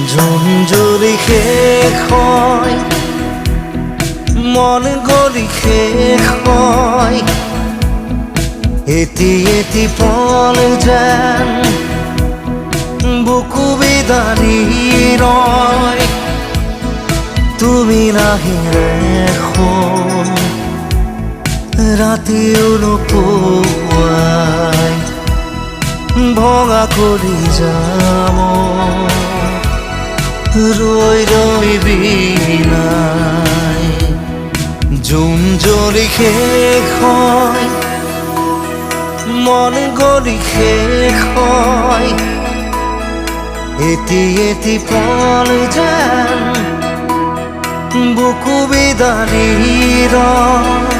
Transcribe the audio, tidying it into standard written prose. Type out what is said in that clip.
June জুৰি শেষ হয়, মন গলি শেষ হয়, এটি এটি পল যেন বুকু বিদাৰি ৰয়। তুমি নাহিলে এখন ৰাতিও নোপোৱাই, ভঙা কৰি যাম ৰৈ ৰৈ বিনাই। জুন জুৰি শেষ হয়, মন গলি শেষ হয়, এটি এটি পল যেন বুকু বিদাৰি ৰয়।